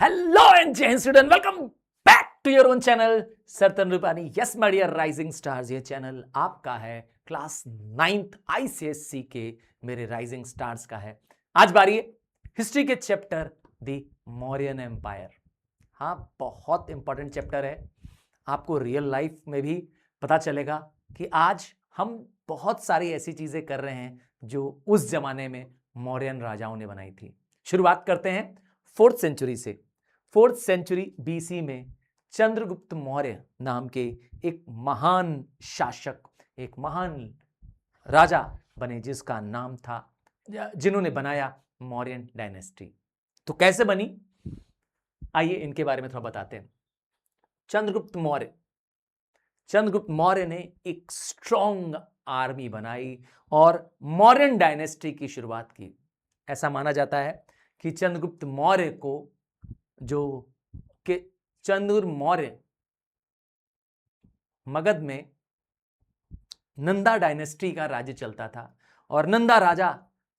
Hello and Jai Hind student, welcome back to your own channel Sartan Rupani. Yes my dear rising stars, ये channel आपका है. Class 9th ICSC के मेरे rising stars का है. आज बारी है हिस्ट्री के चैप्टर द मौर्यन एम्पायर. हाँ, बहुत इंपॉर्टेंट चैप्टर है. आपको रियल लाइफ में भी पता चलेगा कि आज हम बहुत सारी ऐसी चीजें कर रहे हैं जो उस जमाने में मौर्यन राजाओं ने बनाई थी. शुरुआत करते हैं 4th सेंचुरी से. 4th सेंचुरी बीसी में चंद्रगुप्त मौर्य नाम के एक महान शासक, एक महान राजा बने जिसका नाम था, जिन्होंने बनाया मौर्यन डायनेस्टी. तो कैसे बनी, आइए इनके बारे में थोड़ा बताते हैं. चंद्रगुप्त मौर्य ने एक स्ट्रॉन्ग आर्मी बनाई और मौर्यन डायनेस्टी की शुरुआत की. ऐसा माना जाता है कि चंद्रगुप्त मौर्य को चंद्र मौर्य मगध में नंदा डायनेस्टी का राज्य चलता था और नंदा राजा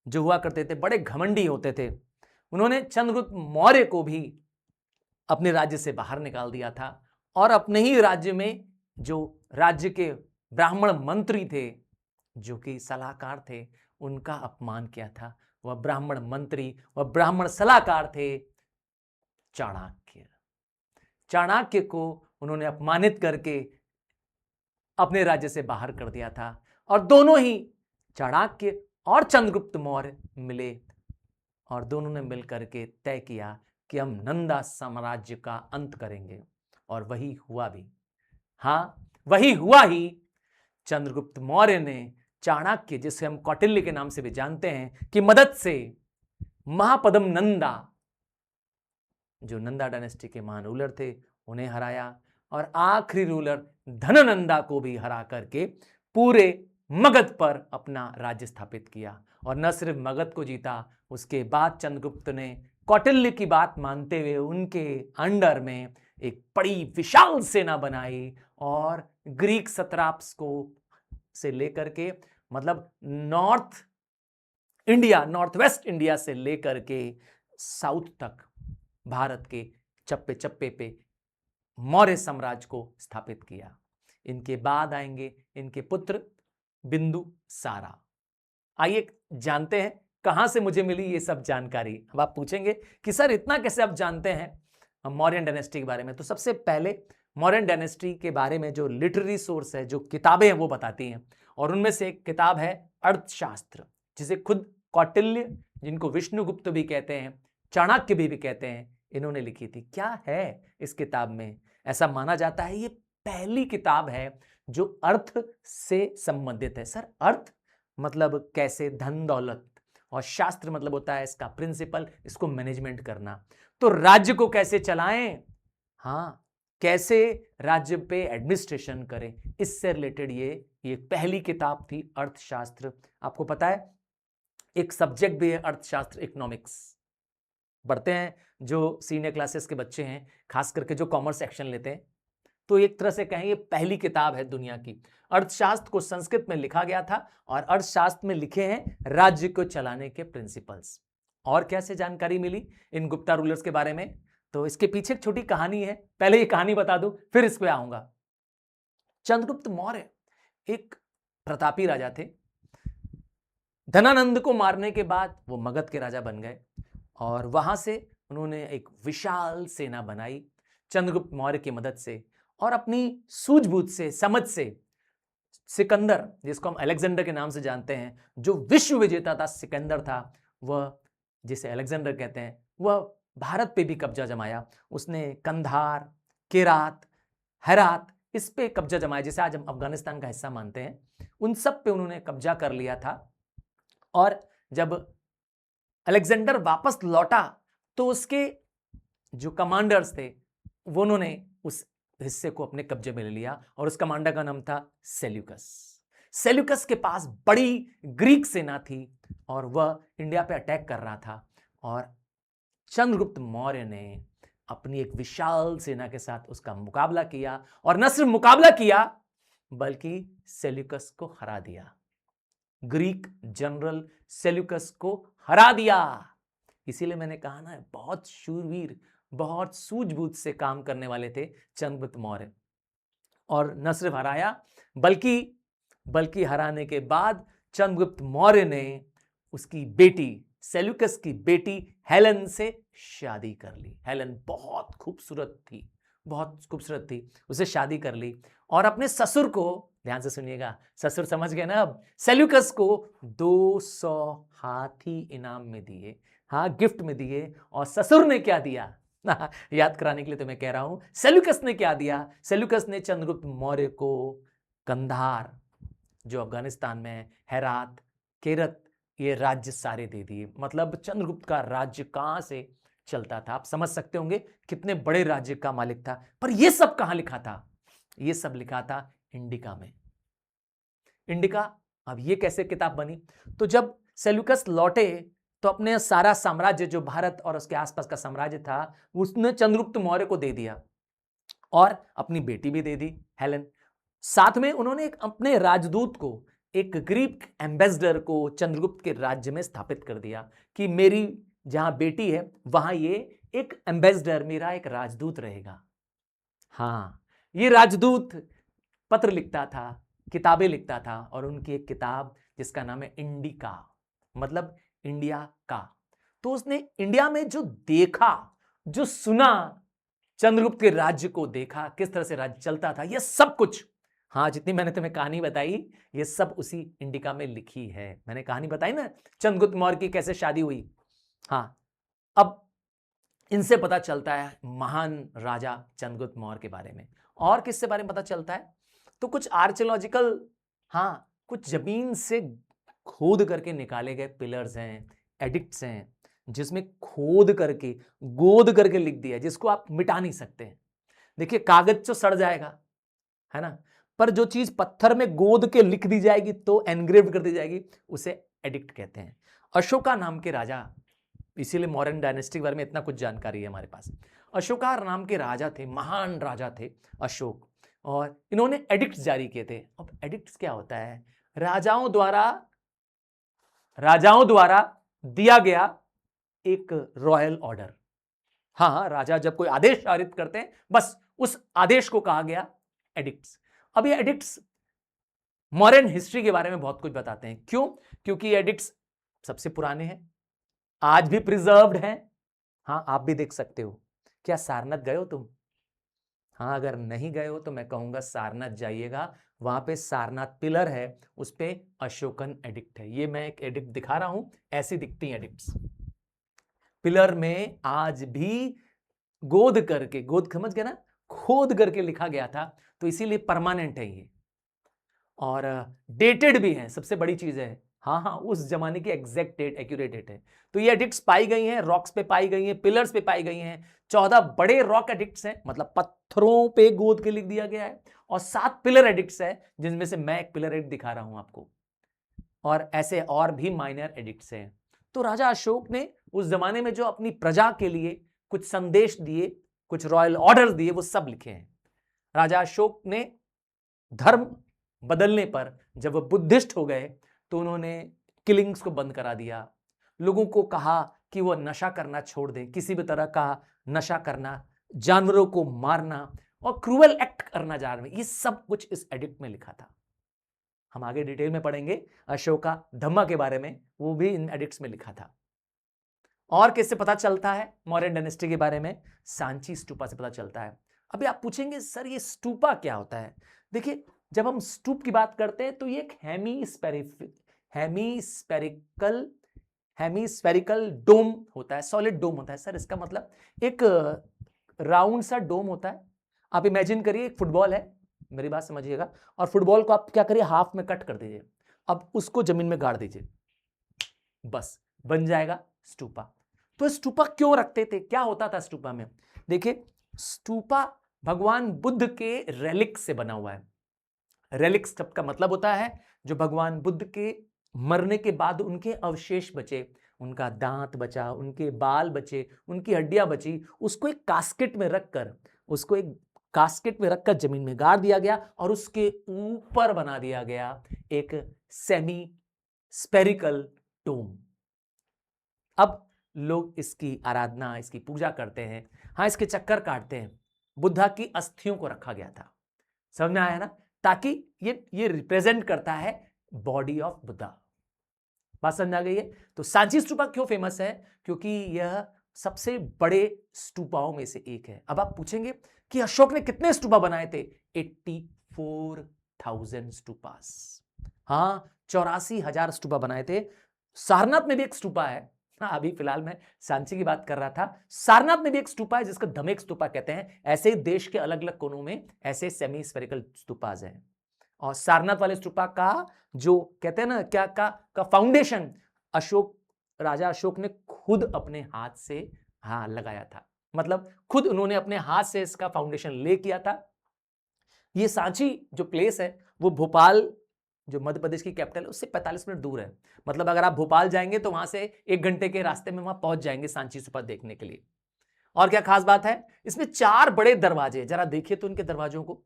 जो हुआ करते थे बड़े घमंडी होते थे. उन्होंने चंद्रगुप्त मौर्य को भी अपने राज्य से बाहर निकाल दिया था और अपने ही राज्य में जो राज्य के ब्राह्मण मंत्री थे, जो कि सलाहकार थे, उनका अपमान किया था. वह ब्राह्मण मंत्री, वह ब्राह्मण सलाहकार थे चाणक्य. चाणक्य को उन्होंने अपमानित करके अपने राज्य से बाहर कर दिया था और दोनों ही, चाणक्य और चंद्रगुप्त मौर्य, मिले और दोनों ने मिलकर के तय किया कि हम नंदा साम्राज्य का अंत करेंगे. और वही हुआ भी. हाँ, वही हुआ ही. चंद्रगुप्त मौर्य ने चाणक्य, जिसे हम कौटिल्य के नाम से भी जानते हैं, की मदद से महापद्म नंदा, जो नंदा डायनेस्टी के महान रूलर थे, उन्हें हराया और आखिरी रूलर धननंदा को भी हरा करके पूरे मगध पर अपना राज्य स्थापित किया. और न सिर्फ मगध को जीता, उसके बाद चंद्रगुप्त ने कौटिल्य की बात मानते हुए उनके अंडर में एक बड़ी विशाल सेना बनाई और ग्रीक सत्राप्स को से लेकर के, मतलब नॉर्थ वेस्ट इंडिया से लेकर के साउथ तक भारत के चप्पे चप्पे पे मौर्य साम्राज्य को स्थापित किया. इनके बाद आएंगे इनके पुत्र बिंदुसारा. आइए जानते हैं कहां से मुझे मिली ये सब जानकारी. अब आप पूछेंगे कि सर इतना कैसे आप जानते हैं मौर्यन डायनेस्टी के बारे में. तो सबसे पहले मौर्यन डायनेस्टी के बारे में जो लिटरेरी सोर्स है, जो किताबें हैं, वो बताती हैं. और उनमें से एक किताब है अर्थशास्त्र, जिसे खुद कौटिल्य, जिनको विष्णुगुप्त भी कहते हैं, चाणक्य भी कहते हैं, इन्होंने लिखी थी. क्या है इस किताब में? ऐसा माना जाता है ये पहली किताब है जो अर्थ से संबंधित है. सर, अर्थ मतलब कैसे, धन दौलत, और शास्त्र मतलब होता है इसका प्रिंसिपल, इसको मैनेजमेंट करना. तो राज्य को कैसे चलाएं, हाँ, कैसे राज्य पे एडमिनिस्ट्रेशन करें, इससे रिलेटेड ये पहली किताब थी, अर्थशास्त्र. आपको पता है एक सब्जेक्ट भी है अर्थशास्त्र, इकोनॉमिक्स. पढ़ते हैं जो सीनियर क्लासेस के बच्चे हैं, खास करके जो कॉमर्स सेक्शन लेते हैं, तो एक तरह से कहें ये पहली किताब है दुनिया की. अर्थशास्त्र को संस्कृत में लिखा गया था और अर्थशास्त्र में लिखे हैं राज्य को चलाने के प्रिंसिपल्स. और कैसे जानकारी मिली इन गुप्ता रूलर्स के बारे में, तो इसके पीछे एक छोटी कहानी है. पहले ये कहानी बता दूं, फिर इस पे आऊंगा. चंद्रगुप्त मौर्य एक प्रतापी राजा थे. धनानंद को मारने के बाद वो मगध के राजा बन गए और वहां से उन्होंने एक विशाल सेना बनाई चंद्रगुप्त मौर्य की मदद से. और अपनी सूझबूझ से, समझ से, सिकंदर, जिसको हम अलेक्जेंडर के नाम से जानते हैं, जो विश्व विजेता था सिकंदर था, वह, जिसे अलेक्जेंडर कहते हैं, वह भारत पे भी कब्जा जमाया. उसने कंधार, केरात, हेरात, इस पे कब्जा जमाया, जिसे आज हम अफगानिस्तान का हिस्सा मानते हैं. उन सब पे उन्होंने कब्जा कर लिया था. और जब अलेक्जेंडर वापस लौटा तो उसके जो कमांडर्स थे, वो उन्होंने उस हिस्से को अपने कब्जे में ले लिया और उस कमांडर का नाम था सेल्यूकस. सेल्यूकस के पास बड़ी ग्रीक सेना थी और वह इंडिया पे अटैक कर रहा था. और चंद्रगुप्त मौर्य ने अपनी एक विशाल सेना के साथ उसका मुकाबला किया और न सिर्फ मुकाबला किया बल्कि सेल्यूकस को हरा दिया. ग्रीक जनरल सेल्यूकस को हरा दिया. इसीलिए मैंने कहा ना, बहुत शूरवीर, बहुत सूझबूझ से काम करने वाले थे चंद्रगुप्त मौर्य। और न सिर्फ हराया, बल्कि हराने के बाद चंद्रगुप्त मौर्य ने उसकी बेटी, सेल्यूकस की बेटी हेलेन से शादी कर ली। हेलेन बहुत खूबसूरत थी, उसे शादी कर ली और अपने ससुर को, ध्यान से सुनिएगा, ससुर समझ गए ना अब, सेल्यूकस को 200 हाथी इनाम में दिए, हाँ गिफ्ट में दिए। और ससुर ने क्या दिया याद कराने के लिए तो मैं कह रहा हूं, सेल्यूकस ने क्या दिया? सेल्यूकस ने चंद्रगुप्त मौर्य को कंधार, जो अफगानिस्तान में है, हेरात, केरत, ये राज्य सारे दे दिए। मतलब चंद्रगुप्त का राज्य कहां से चलता था, आप समझ सकते होंगे कितने बड़े राज्य का मालिक था। पर यह सब कहां लिखा था? यह सब लिखा था इंडिका में। इंडिका, अब यह कैसे किताब बनी? तो जब सेल्यूकस लौटे तो अपने सारा साम्राज्य, जो भारत और उसके आसपास का साम्राज्य था, उसने चंद्रगुप्त मौर्य को दे दिया और अपनी बेटी भी दे दी, हेलेन। साथ में उन्होंने अपने राजदूत को, एक ग्रीक एम्बेसडर को चंद्रगुप्त के राज्य में स्थापित कर दिया कि मेरी जहां बेटी है वहां ये एक एम्बेसडर, मेरा एक राजदूत रहेगा। हाँ, ये राजदूत पत्र लिखता था, किताबें लिखता था, और उनकी एक किताब जिसका नाम है इंडिका, मतलब इंडिया का। तो उसने इंडिया में जो देखा, जो सुना, चंद्रगुप्त के राज्य को देखा, किस तरह से राज्य चलता था, यह सब कुछ, हाँ जितनी मैंने तुम्हें कहानी बताई, ये सब उसी इंडिका में लिखी है। मैंने कहानी बताई ना चंद्रगुप्त मौर्य की कैसे शादी हुई। हाँ, अब इनसे पता चलता है महान राजा चंद्रगुप्त मौर्य के बारे में। और किससे बारे में पता चलता है? तो कुछ आर्कियोलॉजिकल, हाँ कुछ जमीन से खोद करके निकाले गए पिलर्स हैं, एडिक्ट्स हैं, जिसमें खोद करके, गोद करके लिख दिया, जिसको आप मिटा नहीं सकते हैं। देखिए, कागज तो सड़ जाएगा, है ना, पर जो चीज पत्थर में गोद के लिख दी जाएगी तो एनग्रेव कर दी जाएगी, उसे एडिक्ट कहते हैं। अशोका नाम के राजा, इसीलिए मॉडर्न डायनेस्टी के बारे में इतना कुछ जानकारी है हमारे पास। अशोका नाम के राजा थे, महान राजा थे अशोक, और इन्होंने एडिक्ट्स जारी किए थे। अब एडिक्ट्स क्या होता है? राजाओं द्वारा दिया गया एक रॉयल ऑर्डर। हाँ, राजा जब कोई आदेश पारित करते हैं, बस उस आदेश को कहा गया एडिक्ट्स। अब ये एडिक्ट्स मॉडर्न हिस्ट्री के बारे में बहुत कुछ बताते हैं। क्यों? क्योंकि एडिक्ट्स सबसे पुराने हैं, आज भी प्रिजर्व्ड हैं। हाँ, आप भी देख सकते हो। क्या सारनाथ गए हो तुम? हाँ, अगर नहीं गए हो तो मैं कहूंगा सारनाथ जाइएगा। वहां पे सारनाथ पिलर है, उस पे अशोकन एडिक्ट है। ये मैं एक एडिक्ट दिखा रहा हूं, ऐसी दिखती हैं एडिक्ट्स। पिलर में आज भी गोद करके, गोद समझ गए ना, खोद करके लिखा गया था, तो इसीलिए परमानेंट है ये, और डेटेड भी है। सबसे बड़ी चीज है, हाँ हाँ, उस जमाने की एग्जैक्ट डेट, एक्यूरेट डेट है। तो ये एडिक्ट्स पाई गई हैं, रॉक्स पे पाई गई हैं, पिलर्स पे पाई गई हैं। 14 बड़े रॉक एडिक्ट्स हैं, मतलब पत्थरों पे गोद के लिख दिया गया है, और 7 पिलर एडिक्ट्स है, जिनमें से मैं एक पिलर एडिक्ट दिखा रहा हूं आपको, और ऐसे और भी माइनर एडिक्ट्स हैं। तो राजा अशोक ने उस जमाने में जो अपनी प्रजा के लिए कुछ संदेश दिए, कुछ रॉयल ऑर्डर्स दिए, वो सब लिखे हैं। राजा अशोक ने धर्म बदलने पर जब वो बुद्धिस्ट हो गए तो उन्होंने किलिंग्स को बंद करा दिया, लोगों को कहा कि वो नशा करना छोड़ दें, किसी भी तरह का नशा करना, जानवरों को मारना और क्रूअल एक्ट करना जा रहे हैं, ये सब कुछ इस एडिक्ट में लिखा था। हम आगे डिटेल में पढ़ेंगे अशोका धम्मा के बारे में, वो भी इन एडिक्ट्स में लिखा था। और किससे पता चलता है मौर्यन डायनेस्टी के बारे में? सांची स्तूपा से पता चलता है। अभी आप पूछेंगे सर ये स्तूपा क्या होता है? देखिए, जब हम स्तूप की बात करते हैं तो ये एक हेमीस्फेरिकल डोम होता है, सॉलिड डोम होता है। सर इसका मतलब एक राउंड सा डोम होता है। आप इमेजिन करिए एक फुटबॉल है, मेरी बात समझिएगा, और फुटबॉल को आप क्या करिए, हाफ में कट कर दीजिए, अब उसको जमीन में गाड़ दीजिए, बस बन जाएगा स्तूपा। तो स्तूपा क्यों रखते थे, क्या होता था स्तूपा में? देखिए, स्तूपा भगवान बुद्ध के रेलिक्स से बना हुआ है। रेलिक्स शब्द का मतलब होता है जो भगवान बुद्ध के मरने के बाद उनके अवशेष बचे, उनका दांत बचा, उनके बाल बचे, उनकी हड्डियां बची, उसको एक कास्केट में रखकर जमीन में गाड़ दिया गया, और उसके ऊपर बना दिया गया एक सेमी स्पेरिकल डोम। अब लोग इसकी आराधना, इसकी पूजा करते हैं। हाँ, इसके चक्कर काटते हैं। बुद्धा की अस्थियों को रखा गया था, समझ में आया ना, ताकि ये रिप्रेजेंट करता है बॉडी ऑफ बुद्धा। बात समझ आ गई है। तो सांची स्तूपा क्यों फेमस है? क्योंकि यह सबसे बड़े स्तूपाओं में से एक है। अब आप पूछेंगे कि अशोक ने कितने स्तूपा बनाए थे? 84,000 स्तूपास। हाँ, 84,000 स्तूपा बनाए थे। सारनाथ में भी एक स्तूपा है। हाँ, अभी फिलहाल मैं सांची की बात कर रहा था। सारनाथ में भी एक स्तूपा है जिसको धमेक स्तूपा कहते हैं। ऐसे ही देश के अलग अलग कोनों में ऐसे सेमी स्फेरिकल स्तूपास हैं। और सारनाथ वाले स्तूपा का जो कहते हैं ना क्या का फाउंडेशन अशोक, राजा अशोक ने खुद अपने हाथ से लगाया था। मतलब खुद उन्होंने अपने हाथ से इसका फाउंडेशन ले किया था। ये सांची जो प्लेस है वो भोपाल, जो मध्य प्रदेश की कैपिटल, उससे 45 मिनट दूर है। मतलब अगर आप भोपाल जाएंगे तो वहां से 1 घंटे के रास्ते में वहां पहुंच जाएंगे सांची स्तूपा देखने के लिए। और क्या खास बात है, इसमें 4 बड़े दरवाजे, जरा देखिए तो इनके दरवाजों को,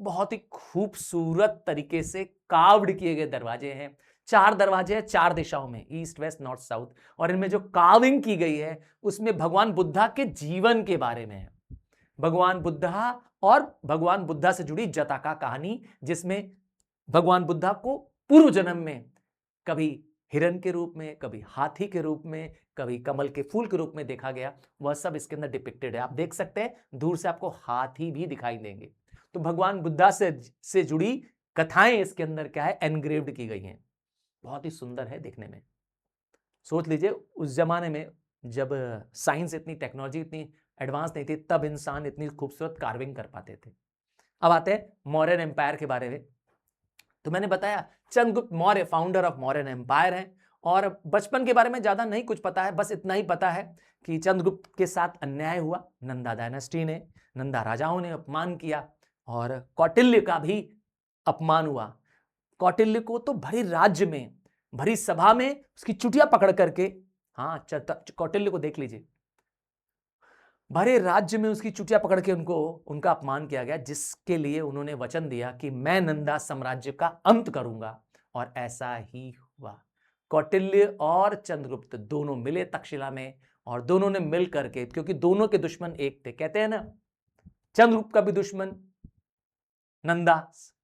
बहुत ही खूबसूरत तरीके से कार्व्ड किए गए दरवाजे हैं। 4 दरवाजे हैं 4 दिशाओं में, ईस्ट वेस्ट नॉर्थ साउथ। और इनमें जो कार्विंग की गई है उसमें भगवान बुद्धा के जीवन के बारे में है। भगवान बुद्धा और भगवान बुद्धा से जुड़ी जताका कहानी, जिसमें भगवान बुद्धा को पूर्व जन्म में कभी हिरण के रूप में, कभी हाथी के रूप में, कभी कमल के फूल के रूप में देखा गया, वह सब इसके अंदर डिपिक्टेड है। आप देख सकते हैं दूर से आपको हाथी भी दिखाई देंगे। तो भगवान बुद्धा से जुड़ी कथाएं इसके अंदर क्या है, एनग्रेव्ड की गई हैं। बहुत ही सुंदर है देखने में। सोच लीजिए उस जमाने में जब साइंस इतनी, टेक्नोलॉजी इतनी एडवांस नहीं थी, तब इंसान इतनी खूबसूरत कार्विंग कर पाते थे। अब आते हैं मौर्यन एम्पायर के बारे में। तो मैंने बताया Chandragupta Maurya founder of Mauryan empire हैं। और बचपन के बारे में ज्यादा नहीं कुछ पता है, बस इतना ही पता है कि चंद्रगुप्त के साथ अन्याय हुआ। नंदा डायनेस्टी ने, नंदा राजाओं ने अपमान किया और कौटिल्य का भी अपमान हुआ। कौटिल्य को तो भरी राज्य में, भरी सभा में उसकी चुटिया पकड़ करके, हाँ कौटिल्य को देख लीजिए, भरे राज्य में उसकी चुटिया पकड़ के उनका अपमान किया गया, जिसके लिए उन्होंने वचन दिया कि मैं नंदा साम्राज्य का अंत करूंगा। और ऐसा ही हुआ। कौटिल्य और चंद्रगुप्त दोनों मिले तक्षशिला में, और दोनों ने मिल करके, क्योंकि दोनों के दुश्मन एक थे, कहते हैं ना चंद्रगुप्त का भी दुश्मन नंदास,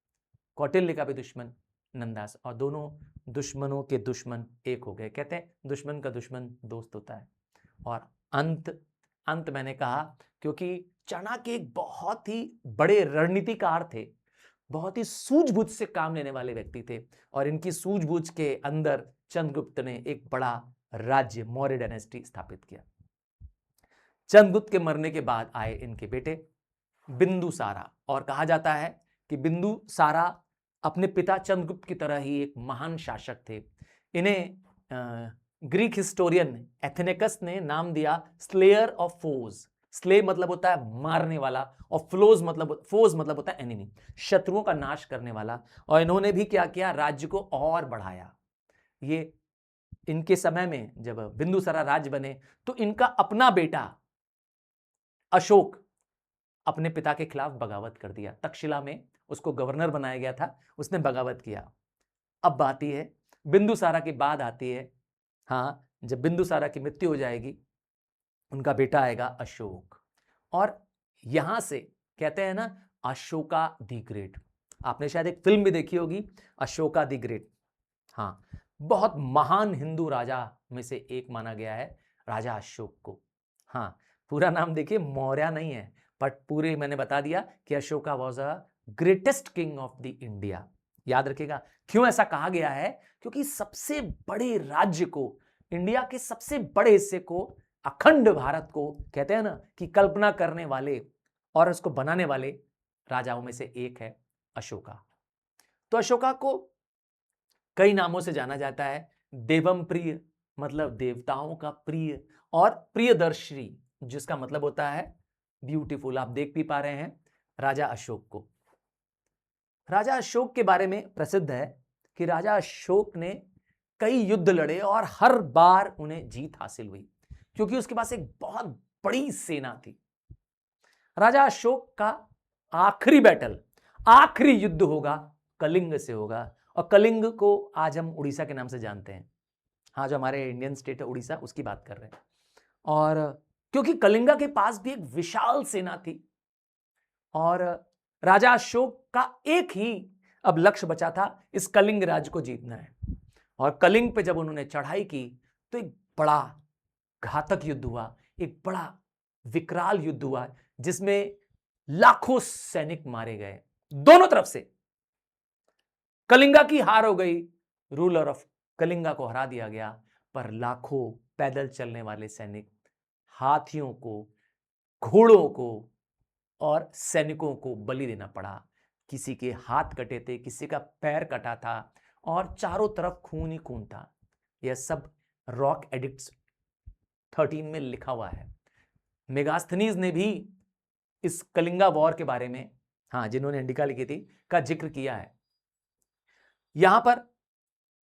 कौटिल्य का भी दुश्मन नंदास, और दोनों दुश्मनों के दुश्मन एक हो गए। कहते हैं दुश्मन का दुश्मन दोस्त होता है। और अंत मैंने कहा क्योंकि चाणक्य एक बहुत ही बड़े रणनीतिकार थे, बहुत ही सूझबूझ से काम लेने वाले व्यक्ति थे। और इनकी सूझबूझ के अंदर चंद्रगुप्त ने एक बड़ा राज्य मौर्य डायनेस्टी स्थापित किया। चंद्रगुप्त के मरने के बाद आए इनके बेटे बिंदुसारा, और कहा जाता है कि बिंदुसारा अपने पिता चंद्रगुप्त की तरह ही एक महान शासक थे। इन्हें ग्रीक हिस्टोरियन एथेनेकस ने नाम दिया स्लेयर ऑफ फोज। स्ले मतलब होता है मारने वाला, और फोज मतलब होता है एनिमी, शत्रुओं का नाश करने वाला। और इन्होंने भी क्या किया, राज्य को और बढ़ाया। ये इनके समय में जब बिंदुसारा राज्य बने तो इनका अपना बेटा अशोक अपने पिता के खिलाफ बगावत कर दिया। तक्षशिला में उसको गवर्नर बनाया गया था, उसने बगावत किया। अब आती है बिंदुसारा के बाद आती है, हाँ, जब बिंदुसारा की मृत्यु हो जाएगी उनका बेटा आएगा अशोक। और यहां से कहते हैं ना अशोका दी ग्रेट, आपने शायद एक फिल्म भी देखी होगी अशोका दी ग्रेट। हाँ, बहुत महान हिंदू राजा में से एक माना गया है राजा अशोक को। हाँ, पूरा नाम देखिए, मौर्य नहीं है, बट पूरे मैंने बता दिया कि Ashoka was a greatest king of the India. याद रखिएगा क्यों ऐसा कहा गया है, क्योंकि सबसे बड़े राज्य को, इंडिया के सबसे बड़े हिस्से को, अखंड भारत को कहते हैं ना कि कल्पना करने वाले और उसको बनाने वाले राजाओं में से एक है अशोका। तो अशोका को कई नामों से जाना जाता है। देवम प्रिय मतलब देवताओं का प्रिय, और प्रियदर्शी जिसका मतलब होता है ब्यूटीफुल। आप देख भी पा रहे हैं राजा अशोक को। राजा अशोक के बारे में प्रसिद्ध है कि राजा अशोक ने कई युद्ध लड़े और हर बार उन्हें जीत हासिल हुई, क्योंकि उसके पास एक बहुत बड़ी सेना थी। राजा अशोक का आखिरी बैटल, आखिरी युद्ध होगा कलिंग से होगा, और कलिंग को आज हम उड़ीसा के नाम से जानते हैं। हाँ, जो हमारे इंडियन स्टेट है उड़ीसा, उसकी बात कर रहे हैं। और क्योंकि कलिंगा के पास भी एक विशाल सेना थी और राजा अशोक का एक ही अब लक्ष्य बचा था, इस कलिंग राज्य को जीतना है। और कलिंग पे जब उन्होंने चढ़ाई की तो एक बड़ा घातक युद्ध हुआ, एक बड़ा विकराल युद्ध हुआ, जिसमें लाखों सैनिक मारे गए दोनों तरफ से। कलिंगा की हार हो गई, रूलर ऑफ कलिंगा को हरा दिया गया, पर लाखों पैदल चलने वाले सैनिक, हाथियों को, घोड़ों को और सैनिकों को बलि देना पड़ा। किसी के हाथ कटे थे, किसी का पैर कटा था और चारों तरफ खून ही खून था। यह सब रॉक एडिक्ट्स 13 में लिखा हुआ है। मेगास्थनीज ने भी इस कलिंगा वॉर के बारे में, हाँ, जिन्होंने इंडिका लिखी थी, का जिक्र किया है। यहां पर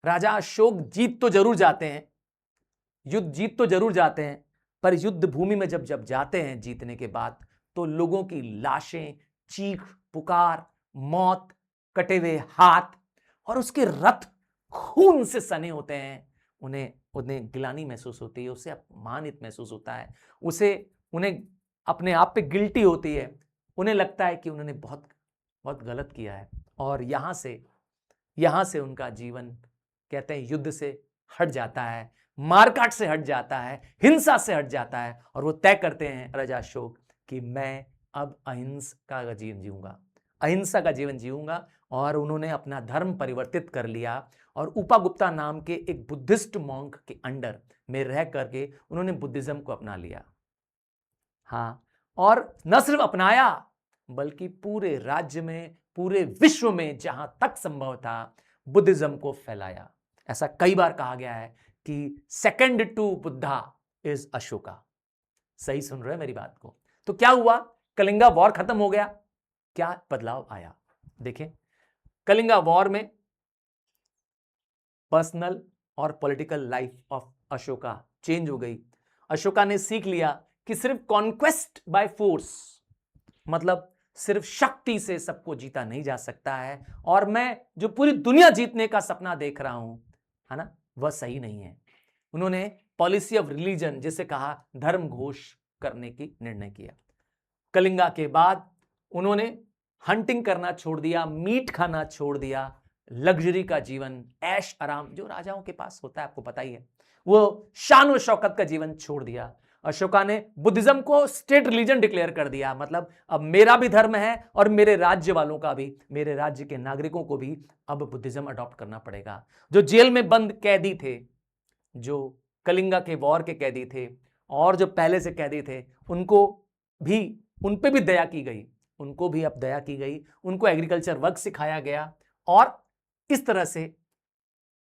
राजा अशोक जीत तो जरूर जाते हैं, युद्ध जीत तो जरूर जाते हैं, पर युद्ध भूमि में जब जब जाते हैं जीतने के बाद, तो लोगों की लाशें, चीख पुकार, मौत, कटे हुए हाथ और उसके रथ खून से सने होते हैं। उन्हें उन्हें गिलानी महसूस होती है, उसे अपमानित महसूस होता है, उन्हें अपने आप पे गिल्टी होती है, उन्हें लगता है कि उन्होंने बहुत बहुत गलत किया है। और यहां से उनका जीवन, कहते हैं, युद्ध से हट जाता है, मारकाट से हट जाता है, हिंसा से हट जाता है, और वो तय करते हैं राजा अशोक कि मैं अब अहिंसा का जीवन जीऊंगा। और उन्होंने अपना धर्म परिवर्तित कर लिया और उपागुप्ता नाम के एक बुद्धिस्ट मॉन्क के अंडर में रह करके उन्होंने बुद्धिज्म को अपना लिया। हाँ, और न सिर्फ अपनाया बल्कि पूरे राज्य में, पूरे विश्व में जहां तक संभव था, बुद्धिज्म को फैलाया। ऐसा कई बार कहा गया है कि second to Buddha is Ashoka. सही सुन रहे हैं मेरी बात को? तो क्या हुआ? कलिंगा वॉर खत्म हो गया, क्या बदलाव आया? देखें, कलिंगा वॉर में पर्सनल और political life of Ashoka change हो गई। अशोका ने सीख लिया कि सिर्फ कॉन्क्वेस्ट बाय फोर्स, मतलब सिर्फ शक्ति से सबको जीता नहीं जा सकता है, और मैं जो पूरी दुनिया जीतने का सपना देख रहा हूं, है ना, वह सही नहीं है। उन्होंने पॉलिसी ऑफ रिलीजन, जिसे कहा धर्म घोष करने की निर्णय किया। कलिंगा के बाद उन्होंने हंटिंग करना छोड़ दिया, मीट खाना छोड़ दिया, लग्जरी का जीवन, ऐश आराम जो राजाओं के पास होता है, आपको पता ही है, वो शान और शौकत का जीवन छोड़ दिया। अशोका ने बुद्धिज्म को स्टेट रिलीजन डिक्लेयर कर दिया, मतलब अब मेरा भी धर्म है और मेरे राज्य वालों का भी, मेरे राज्य के नागरिकों को भी अब बुद्धिज्म अडॉप्ट करना पड़ेगा। जो जेल में बंद कैदी थे, जो कलिंगा के वॉर के कैदी थे और जो पहले से कैदी थे, उनको भी, उन पे भी दया की गई, उनको भी अब दया की गई, उनको एग्रीकल्चर वर्क सिखाया गया, और इस तरह से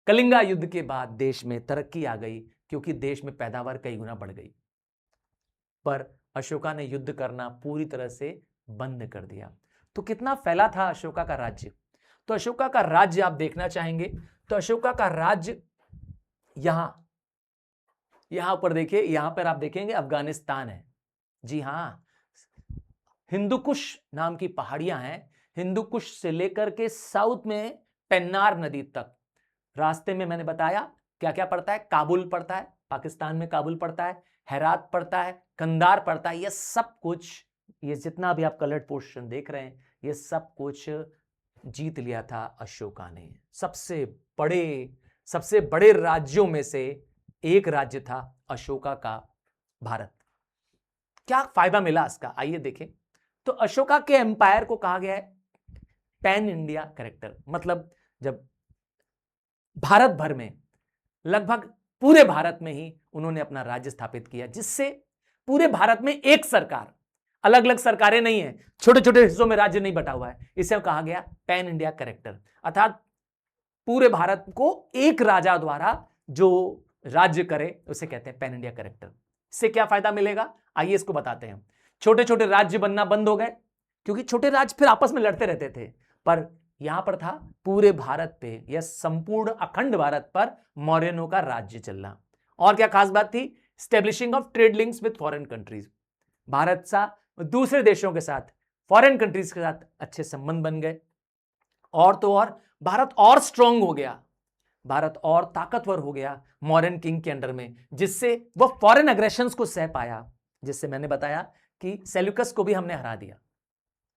कलिंगा युद्ध के बाद देश में तरक्की आ गई, क्योंकि देश में पैदावार कई गुना बढ़ गई। पर अशोका ने युद्ध करना पूरी तरह से बंद कर दिया। तो कितना फैला था अशोका का राज्य? तो अशोका का राज्य आप देखना चाहेंगे तो अशोका का राज्य यहां पर देखिए, यहां पर आप देखेंगे अफगानिस्तान है। जी हां, हिंदुकुश नाम की पहाड़ियां हैं। हिंदुकुश से लेकर के साउथ में पेन्नार नदी तक, रास्ते में मैंने बताया क्या क्या पड़ता है। काबुल पड़ता है, पाकिस्तान में काबुल पड़ता है, हेरात पड़ता है, कंधार पड़ता है। ये सब कुछ, ये जितना भी आप कलर्ड पोर्शन देख रहे हैं, ये सब कुछ जीत लिया था अशोका ने। सबसे बड़े राज्यों में से एक राज्य था अशोका का भारत। क्या फायदा मिला इसका, आइए देखें। तो अशोका के एम्पायर को कहा गया है पैन इंडिया कैरेक्टर, मतलब जब भारत भर में, लगभग पूरे भारत में ही उन्होंने अपना राज्य स्थापित किया, जिससे पूरे भारत में एक सरकार, अलग अलग सरकारें नहीं है, छोटे छोटे हिस्सों में राज्य नहीं बटा हुआ है, इसे कहा गया पैन इंडिया कैरेक्टर। अर्थात पूरे भारत को एक राजा द्वारा जो राज्य करे उसे कहते हैं पैन इंडिया कैरेक्टर। इससे क्या फायदा मिलेगा, आइए इसको बताते हैं। छोटे छोटे राज्य बनना बंद हो गए, क्योंकि छोटे राज्य फिर आपस में लड़ते रहते थे, पर यहां पर था पूरे भारत पे, यह संपूर्ण अखंड भारत पर मौर्यनों का राज्य चलना। और क्या खास बात थी, establishing of trade links with foreign countries. Bharat सा दूसरे देशों के साथ, फॉरेन कंट्रीज के साथ अच्छे संबंध बन गए, और तो और भारत और स्ट्रांग हो गया। भारत और ताकतवर हो गया मौर्यन किंग के अंडर में, जिससे वह फॉरेन अग्रेशंस को सह पाया, जिससे मैंने बताया कि सेल्यूकस को भी हमने हरा दिया।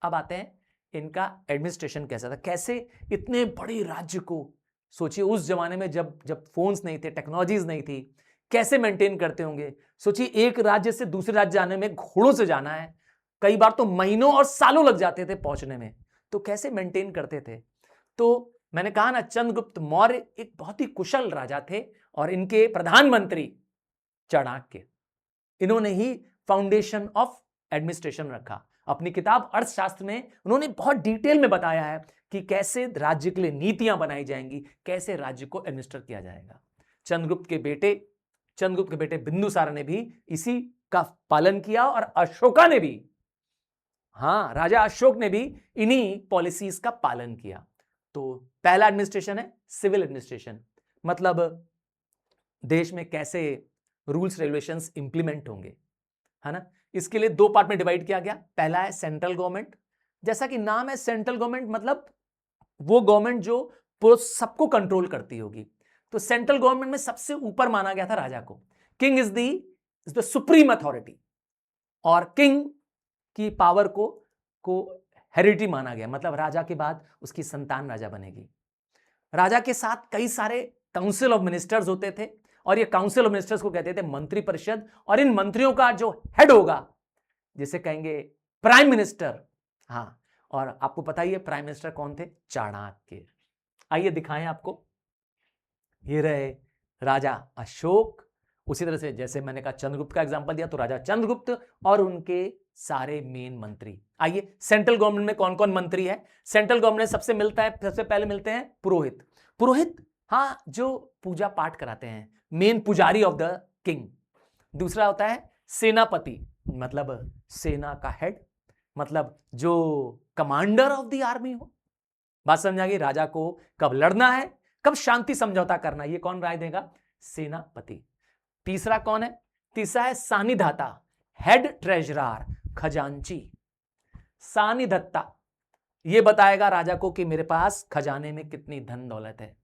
अब आते हैं इनका एडमिनिस्ट्रेशन कैसा था, कैसे इतने बड़े राज्य को, सोचिए उस जमाने में जब फोन्स नहीं थे, टेक्नोलॉजीज नहीं थी, कैसे मेंटेन करते होंगे। सोचिए एक राज्य से दूसरे राज्य जाने में घोड़ों से जाना है, कई बार तो महीनों और सालों लग जाते थे पहुंचने में, तो कैसे मेंटेन करते थे। तो मैंने कहा ना, चंद्रगुप्त मौर्य एक बहुत ही कुशल राजा थे और इनके प्रधानमंत्री चाणक्य, इन्होंने ही फाउंडेशन ऑफ एडमिनिस्ट्रेशन रखा। अपनी किताब अर्थशास्त्र में उन्होंने बहुत डिटेल में बताया है कि कैसे राज्य के लिए नीतियां बनाई जाएंगी, कैसे राज्य को एडमिनिस्टर किया जाएगा। चंद्रगुप्त के बेटे बिंदुसार ने भी इसी का पालन किया और अशोका ने भी, हाँ, राजा अशोक ने भी इन्हीं पॉलिसीज का पालन किया। तो पहला एडमिनिस्ट्रेशन है सिविल एडमिनिस्ट्रेशन, मतलब देश में कैसे रूल्स रेगुलेशंस इंप्लीमेंट होंगे, है ना। इसके लिए दो पार्ट में डिवाइड किया गया। पहला है सेंट्रल गवर्नमेंट, जैसा कि नाम है सेंट्रल गवर्नमेंट, मतलब वो गवर्नमेंट जो सबको कंट्रोल करती होगी। तो सेंट्रल गवर्नमेंट में सबसे ऊपर माना गया था राजा को। King is the supreme authority, और किंग की पावर को हेरिडिटी माना गया, मतलब राजा के बाद उसकी संतान राजा बनेगी। राजा के साथ कई सारे काउंसिल ऑफ मिनिस्टर्स होते थे, और ये काउंसिल ऑफ मिनिस्टर्स को कहते थे मंत्री परिषद, और इन मंत्रियों का जो हेड होगा जिसे कहेंगे प्राइम मिनिस्टर। हाँ, और आपको पता ही है प्राइम मिनिस्टर कौन थे, चाणक्य। आइए दिखाएं आपको, ये रहे राजा अशोक। उसी तरह से जैसे मैंने कहा चंद्रगुप्त का एग्जांपल दिया, तो राजा चंद्रगुप्त और उनके सारे मेन मंत्री। आइए सेंट्रल गवर्नमेंट में कौन कौन मंत्री है। सेंट्रल गवर्नमेंट सबसे पहले मिलते हैं पुरोहित, हाँ, जो पूजा पाठ कराते हैं, मेन पुजारी ऑफ द किंग। दूसरा होता है सेनापति, मतलब सेना का हेड, मतलब जो कमांडर ऑफ द आर्मी हो। बात समझ आ गई, राजा को कब लड़ना है, कब शांति समझौता करना, ये कौन राय देगा, सेनापति। तीसरा कौन है, तीसरा है सानिधाता, हेड ट्रेजरर, खजांची। सानिधत्ता ये बताएगा राजा को कि मेरे पास खजाने में कितनी धन दौलत है,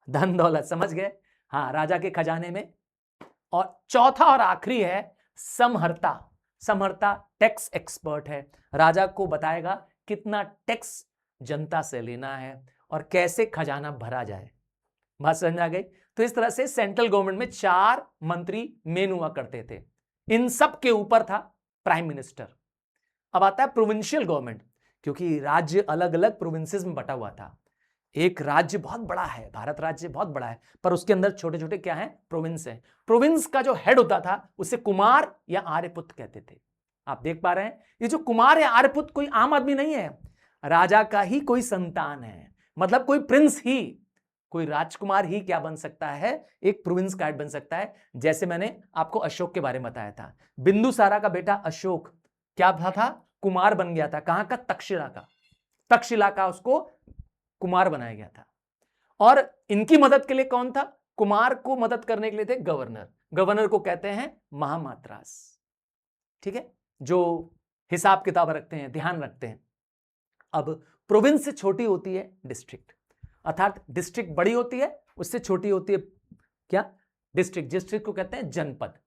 धन दौलत, समझ गए, हाँ, राजा के खजाने में। और चौथा और आखिरी है समहर्ता टैक्स एक्सपर्ट है, राजा को बताएगा कितना टैक्स जनता से लेना है और कैसे खजाना भरा जाए। बात समझ आ गई। तो इस तरह से सेंट्रल गवर्नमेंट में 4 मंत्री मेन हुआ करते थे, इन सब के ऊपर था प्राइम मिनिस्टर। अब आता है प्रोविंशियल गवर्नमेंट, क्योंकि राज्य अलग अलग प्रोविंसेस में बटा हुआ था। एक राज्य बहुत बड़ा है, भारत राज्य बहुत बड़ा है, पर उसके अंदर छोटे छोटे क्या है, प्रोविंस है। प्रोविंस का जो हेड होता था उसे कुमार या आर्यपुत्र कहते थे। आप देख पा रहे हैं, ये जो कुमार या आर्यपुत्र कोई आम आदमी नहीं है, राजा का ही कोई संतान है, मतलब कोई प्रिंस ही, कोई राजकुमार ही क्या बन सकता है, एक प्रोविंस का हेड बन सकता है। जैसे मैंने आपको अशोक के बारे में बताया था, बिंदुसारा का बेटा अशोक क्या था, कुमार बन गया था। कहां का, तक्षशिला का उसको कुमार बनाया गया था। और इनकी मदद के लिए कौन था, कुमार को मदद करने के लिए थे गवर्नर को कहते हैं महामात्रास, ठीक है, जो हिसाब किताब रखते हैं, ध्यान रखते हैं। अब प्रोविंस से छोटी होती है डिस्ट्रिक्ट, अर्थात डिस्ट्रिक्ट बड़ी होती है, उससे छोटी होती है क्या, डिस्ट्रिक्ट को कहते हैं जनपद।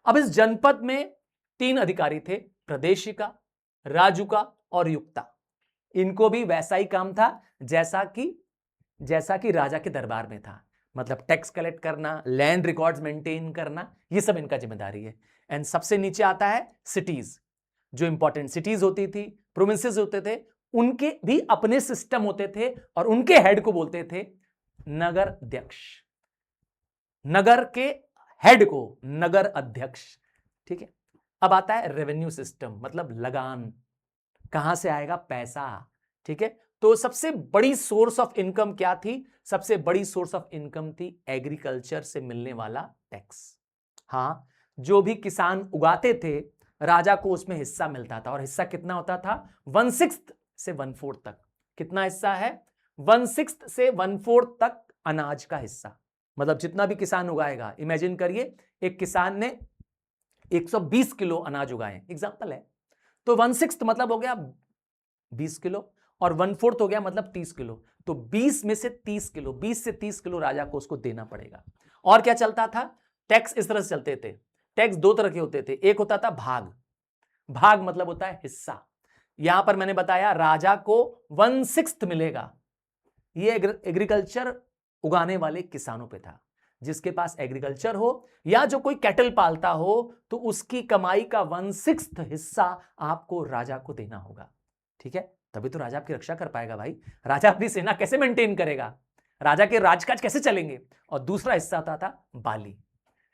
अब इस जनपद में 3 अधिकारी थे, प्रदेशिका, राजुका और युक्ता। इनको भी वैसा ही काम था जैसा कि राजा के दरबार में था, मतलब टैक्स कलेक्ट करना, लैंड रिकॉर्ड्स मेंटेन करना, ये सब इनका जिम्मेदारी है। एंड सबसे नीचे आता है सिटीज, जो इंपॉर्टेंट सिटीज होती थी, प्रोविंसेस होते थे, उनके भी अपने सिस्टम होते थे और उनके हेड को बोलते थे नगर अध्यक्ष, नगर के हेड को नगर अध्यक्ष, ठीक है। अब आता है रेवेन्यू सिस्टम, मतलब लगान, कहां से आएगा पैसा, ठीक है। तो सबसे बड़ी सोर्स ऑफ इनकम क्या थी, सबसे बड़ी सोर्स ऑफ इनकम थी एग्रीकल्चर से मिलने वाला टैक्स। हाँ, जो भी किसान उगाते थे राजा को उसमें हिस्सा मिलता था, और हिस्सा कितना होता था, 1/6 से 1/4 तक। कितना हिस्सा है, 1/6 से 1/4 तक अनाज का हिस्सा, मतलब जितना भी किसान उगाएगा। इमेजिन करिए एक किसान ने 120 किलो अनाज उगाए, एग्जांपल है, तो 1/6 मतलब हो गया 20 किलो, और 1/4 हो गया मतलब 30 किलो। तो 20 में से 30 किलो, 20 से 30 किलो राजा को उसको देना पड़ेगा। और क्या चलता था? टैक्स इस तरह से चलते थे। टैक्स दो तरह के होते थे, एक होता था भाग, भाग मतलब होता है हिस्सा। यहां पर मैंने बताया राजा को 1/6 मिलेगा। ये एग्रीकल्चर उगाने वाले किसानों पे था। जिसके पास एग्रीकल्चर हो या जो कोई कैटल पालता हो तो उसकी कमाई का 1/6 हिस्सा आपको राजा को देना होगा। ठीक है, तभी तो राजा आपकी रक्षा कर पाएगा भाई। राजा अपनी सेना कैसे मेंटेन करेगा, राजा के राजकाज कैसे चलेंगे। और दूसरा हिस्सा आता था बाली।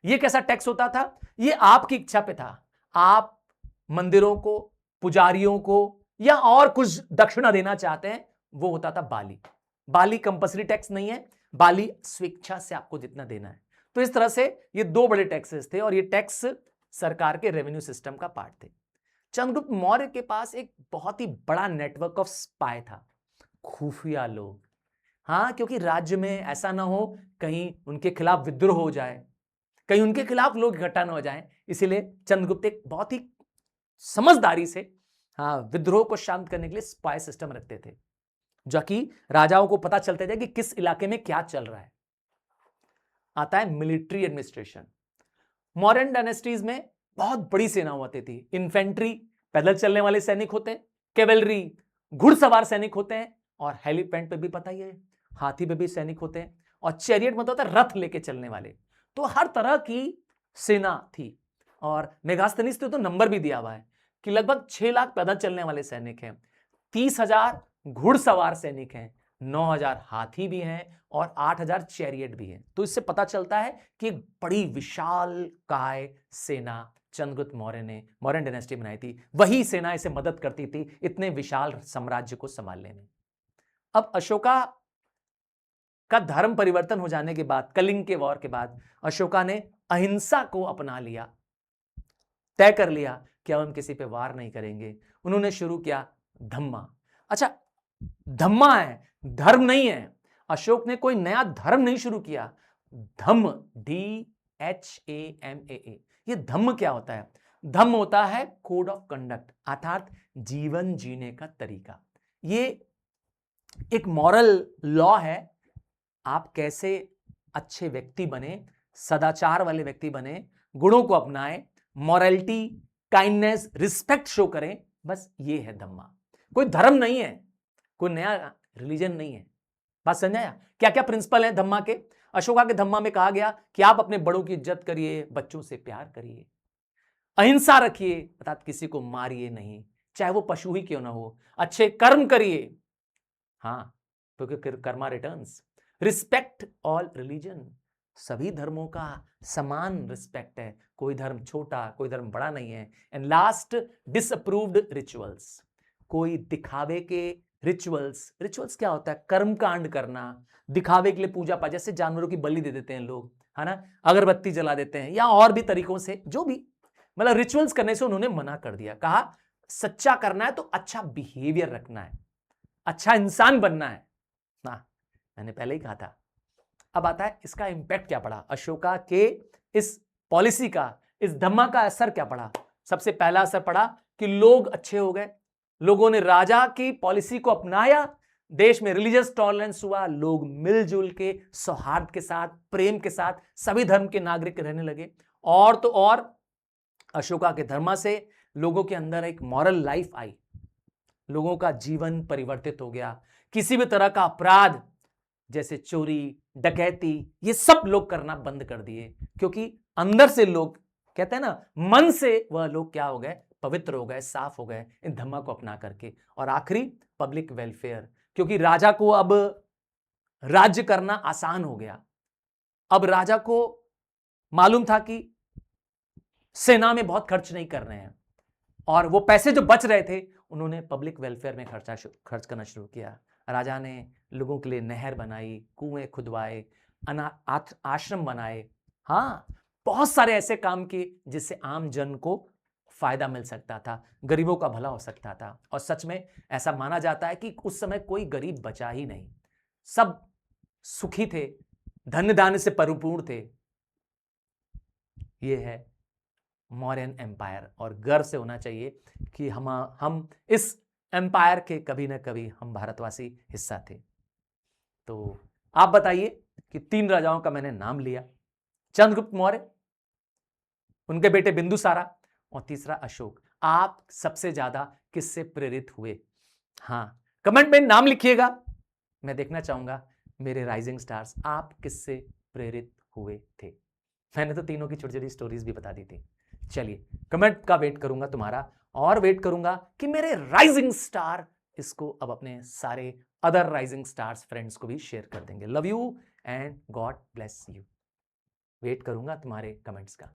ये कैसा टैक्स होता था? ये आपकी इच्छा पे था। आप मंदिरों को, पुजारियों को या और कुछ दक्षिणा देना चाहते हैं, वो होता था बाली। बाली कंपल्सरी टैक्स नहीं है, बाली स्वेच्छा से आपको जितना देना है। तो इस तरह से ये दो बड़े टैक्सेस थे और ये टैक्स सरकार के रेवेन्यू सिस्टम का पार्ट थे। चंद्रगुप्त मौर्य के पास एक बहुत ही बड़ा नेटवर्क ऑफ स्पाई था, खुफिया लोग। हाँ, क्योंकि राज्य में ऐसा ना हो कहीं उनके खिलाफ विद्रोह हो जाए, कहीं उनके खिलाफ लोग इकट्ठा न हो जाएं, इसीलिए चंद्रगुप्त एक बहुत ही समझदारी से हाँ विद्रोह को शांत करने के लिए स्पाई सिस्टम रखते थे, जो कि राजाओं को पता चलते थे कि किस इलाके में क्या चल रहा है। आता है मिलिट्री एडमिनिस्ट्रेशन। मॉडर्न डायनेस्टीज में बहुत बड़ी सेना होती थी। इन्फेंट्री पैदल चलने वाले सैनिक होते हैं, कैवेलरी घुड़सवार सैनिक होते हैं, और हेलीपेंट पे भी पता ही है हाथी पे भी सैनिक होते हैं, और चैरियट मतलब होता है रथ लेके चलने वाले। तो हर तरह की सेना थी। और मेगास्थनीज ने तो नंबर भी दिया हुआ है कि लगभग 6 लाख पैदल चलने वाले सैनिक हैं, 30,000 घुड़सवार सैनिक हैं, 9,000 हाथी भी हैं और 8,000 चैरियट भी हैं। तो इससे पता चलता है कि एक बड़ी विशाल काय सेना चंद्रगुप्त मौर्य ने मॉडर्न डायनेस्टी बनाई थी। वही सेना इसे मदद करती थी इतने विशाल साम्राज्य को संभालने में। अब अशोका का धर्म परिवर्तन हो जाने के बाद, कलिंग के वॉर के बाद, अशोका ने अहिंसा को अपना लिया, तय कर लिया कि अब हम किसी पे वार नहीं करेंगे। उन्होंने शुरू किया धम्मा। अच्छा, धम्मा है, धर्म नहीं है। अशोक ने कोई नया धर्म नहीं शुरू किया। धम्म, DHAMMA, ये धम्म क्या होता है? धम्म होता है कोड ऑफ कंडक्ट, अर्थात जीवन जीने का तरीका। ये एक मॉरल लॉ है, आप कैसे अच्छे व्यक्ति बने, सदाचार वाले व्यक्ति बने, गुणों को अपनाएं, मॉरलिटी, काइंडनेस, रिस्पेक्ट शो करें, बस ये है धम्मा। कोई धर्म नहीं है, कोई नया रिलीजन नहीं है। बात समझाया? क्या क्या प्रिंसिपल है धम्मा के? अशोका के धम्मा में कहा गया कि आप अपने बड़ों की इज्जत करिए, बच्चों से प्यार करिए, अहिंसा रखिए, अर्थात किसी को मारिए नहीं, चाहे वो पशु ही क्यों ना हो, अच्छे कर्म करिए, हाँ क्योंकि Karma returns, respect all religion, सभी धर्मों का समान रिस्पेक्ट है, कोई धर्म छोटा कोई धर्म बड़ा नहीं है। एंड लास्ट, डिसअप्रूव्ड रिचुअल्स, कोई दिखावे के रिचुअल्स, रिचुअल्स क्या होता है? कर्मकांड करना, दिखावे के लिए पूजा पाठ, जैसे जानवरों की बलि दे देते हैं लोग, है ना, अगरबत्ती जला देते हैं, या और भी तरीकों से जो भी, मतलब रिचुअल्स करने से उन्होंने मना कर दिया। कहा सच्चा करना है तो अच्छा बिहेवियर रखना है, अच्छा इंसान बनना है ना, मैंने पहले ही कहा था। अब आता है इसका इंपैक्ट क्या पड़ा, अशोका के इस पॉलिसी का, इस धम्मा का असर क्या पड़ा? सबसे पहला असर पड़ा कि लोग अच्छे हो गए, लोगों ने राजा की पॉलिसी को अपनाया, देश में रिलीजियस टॉलरेंस हुआ, लोग मिलजुल के सौहार्द के साथ, प्रेम के साथ सभी धर्म के नागरिक रहने लगे। और तो और अशोका के धर्मा से लोगों के अंदर एक मॉरल लाइफ आई, लोगों का जीवन परिवर्तित हो गया, किसी भी तरह का अपराध जैसे चोरी, डकैती, ये सब लोग करना बंद कर दिए, क्योंकि अंदर से लोग कहते हैं ना, मन से वह लोग क्या हो गए? पवित्र हो गए, साफ हो गए इन धम्मा को अपना करके। और आखिरी, पब्लिक वेलफेयर, क्योंकि राजा को अब राज्य करना आसान हो गया। अब राजा को मालूम था कि सेना में बहुत खर्च नहीं कर रहे हैं, और वो पैसे जो बच रहे थे उन्होंने पब्लिक वेलफेयर में खर्च करना शुरू किया। राजा ने लोगों के लिए नहर बनाई, कुएं खुदवाए, आश्रम बनाए, हाँ बहुत सारे ऐसे काम किए जिससे आम जन को फायदा मिल सकता था, गरीबों का भला हो सकता था। और सच में ऐसा माना जाता है कि उस समय कोई गरीब बचा ही नहीं, सब सुखी थे, धन्य धान्य से परिपूर्ण थे। यह है मौर्यन एम्पायर, और गर्व से होना चाहिए कि हम इस एम्पायर के कभी ना कभी हम भारतवासी हिस्सा थे। तो आप बताइए कि 3 राजाओं का मैंने नाम लिया, चंद्रगुप्त मौर्य, उनके बेटे बिंदुसारा और तीसरा अशोक। आप सबसे ज्यादा किससे प्रेरित हुए? हाँ, कमेंट में नाम लिखिएगा, मैं देखना चाहूंगा मेरे राइजिंग स्टार्स आप किससे प्रेरित हुए थे। मैंने तो तीनों की छोटी छोटी स्टोरीज भी बता दी थी। चलिए, कमेंट का वेट करूंगा तुम्हारा, और वेट करूंगा कि मेरे राइजिंग स्टार इसको अब अपने सारे अदर राइजिंग स्टार्स फ्रेंड्स को भी शेयर कर देंगे। Love you and god bless you. Wait करूंगा तुम्हारे कमेंट्स का।